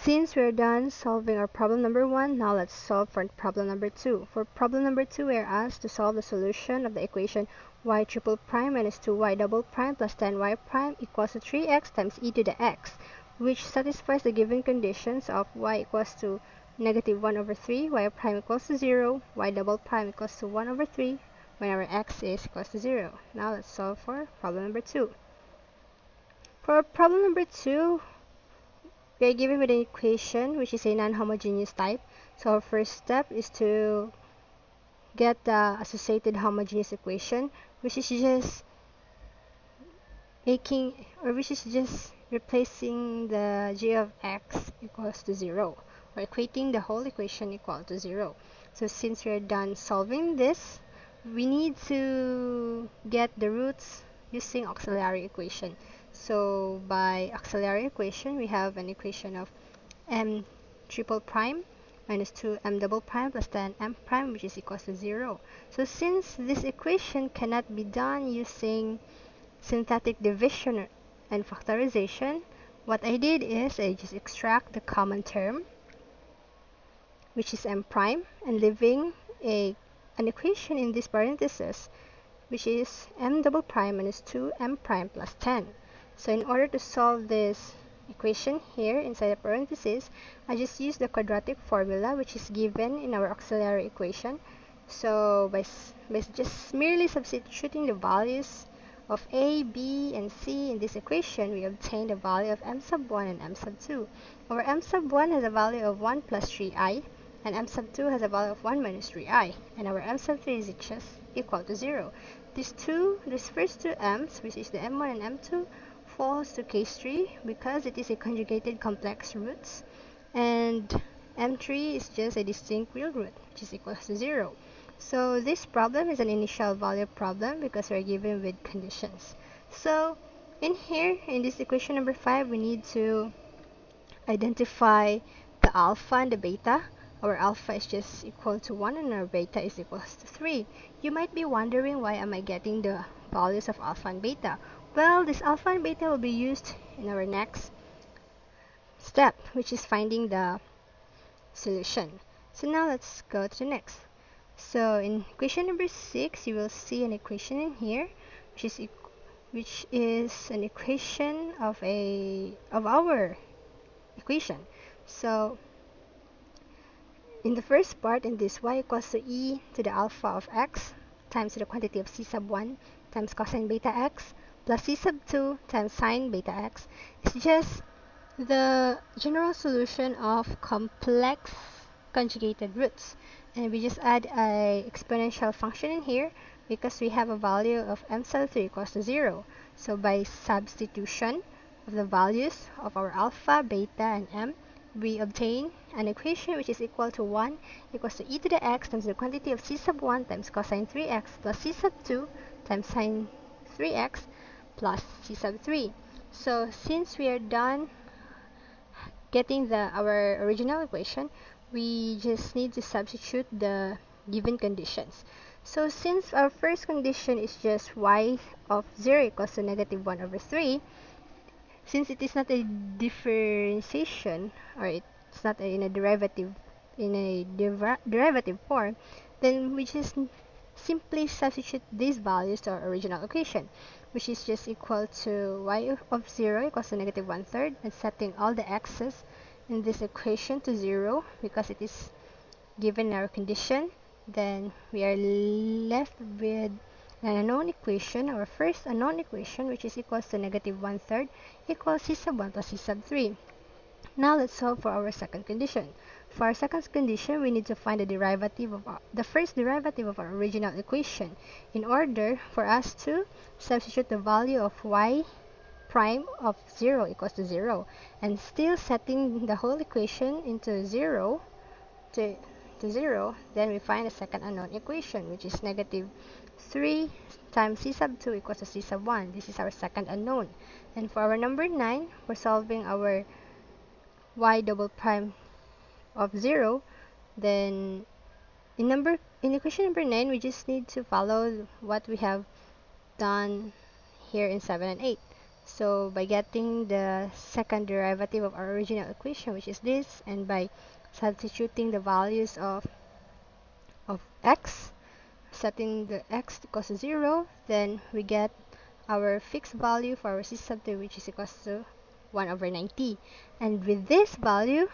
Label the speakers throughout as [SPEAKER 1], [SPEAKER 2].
[SPEAKER 1] Since we're done solving our problem number 1, now let's solve for problem number 2. For problem number 2, we are asked to solve the solution of the equation y triple prime minus 2y double prime plus 10y prime equals to 3x times e to the x, which satisfies the given conditions of y equals to negative 1 over 3, y prime equals to 0, y double prime equals to 1 over 3, whenever x is equals to 0. Now let's solve for problem number 2. For problem number 2, we are given with an equation which is a non-homogeneous type. So our first step is to get the associated homogeneous equation, which is just replacing the g of x equals to 0, or equating the whole equation equal to 0. So since we're done solving this, we need to get the roots using auxiliary equation. So by auxiliary equation, we have an equation of m triple prime minus 2m double prime plus 10m prime, which is equals to 0. So since this equation cannot be done using synthetic division and factorization, what I did is I just extract the common term, which is m prime, and leaving an equation in this parenthesis, which is m double prime minus 2m prime plus 10. So in order to solve this equation here inside the parenthesis, I just use the quadratic formula which is given in our auxiliary equation. So by just merely substituting the values of a, b, and c in this equation, we obtain the value of m sub 1 and m sub 2. Our m sub 1 has a value of 1 plus 3i, and m sub 2 has a value of 1 minus 3i, and our m sub 3 is just equal to 0. These first two m's, which is the m1 and m2, falls to case 3 because it is a conjugated complex roots, and m3 is just a distinct real root, which is equal to 0. So this problem is an initial value problem because we're given with conditions. So in here, in this equation number 5, we need to identify the alpha and the beta. Our alpha is just equal to 1 and our beta is equal to 3. You might be wondering, why am I getting the values of alpha and beta? Well, this alpha and beta will be used in our next step, which is finding the solution. So now let's go to the next. So in equation number 6, you will see an equation in here, which is an equation of our equation. So in the first part, in this y equals to e to the alpha of x times the quantity of c sub 1 times cosine beta x plus c sub 2 times sine beta x is just the general solution of complex conjugated roots, and we just add a exponential function in here because we have a value of m sub 3 equals to 0. So by substitution of the values of our alpha, beta, and m, we obtain an equation which is equal to 1 equals to e to the x times the quantity of c sub 1 times cosine 3x plus c sub 2 times sine 3x plus c sub 3. So since we are done getting our original equation, we just need to substitute the given conditions. So since our first condition is just y of 0 equals to negative 1 over 3, since it is not a differentiation, or it's not in a derivative form, then we just simply substitute these values to our original equation, which is just equal to y of 0 equals to negative 1/3, and setting all the x's in this equation to 0 because it is given in our condition. Then we are left with an unknown equation, our first unknown equation, which is equals to negative 1/3 equals c sub 1 plus c sub 3. Now let's solve for our second condition. For our second condition, we need to find the first derivative of our original equation in order for us to substitute the value of y prime of 0 equals to 0, and still setting the whole equation into 0 to 0, then we find the second unknown equation, which is negative 3 times c sub 2 equals to c sub 1. This is our second unknown. And for our number 9, we're solving our y double prime of 0. Then in equation number 9, we just need to follow what we have done here in 7 and 8. So by getting the second derivative of our original equation, which is this, and by substituting the values of x, setting the x equals to 0, then we get our fixed value for our c sub 2, which is equals to 1 over 90. And with this value,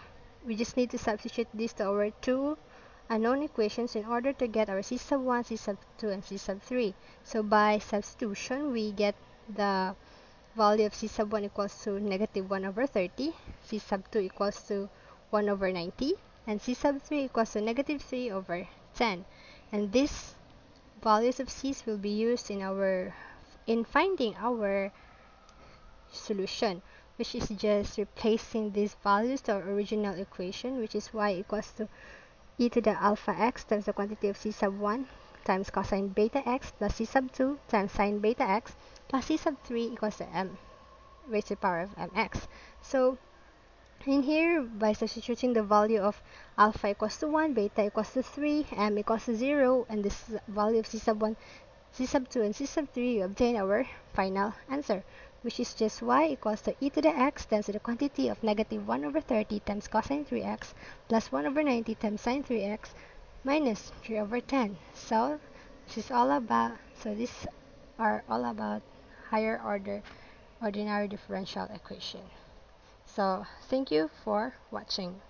[SPEAKER 1] we just need to substitute this to our two unknown equations in order to get our c sub 1, c sub 2, and c sub 3. So by substitution, we get the value of c sub 1 equals to negative 1 over 30, c sub 2 equals to 1 over 90, and c sub 3 equals to negative 3 over 10. And these values of c's will be used in finding our solution, which is just replacing these values to our original equation, which is y equals to e to the alpha x times the quantity of c sub 1 times cosine beta x plus c sub 2 times sine beta x plus c sub 3 equals to m raised to the power of mx. So in here, by substituting the value of alpha equals to 1, beta equals to 3, m equals to 0, and this value of c sub 1, c sub 2, and c sub 3, you obtain our final answer, which is just y equals to e to the x times the quantity of negative 1 over 30 times cosine 3x plus 1 over 90 times sine 3x minus 3 over 10. So these are all about higher order ordinary differential equation. So thank you for watching.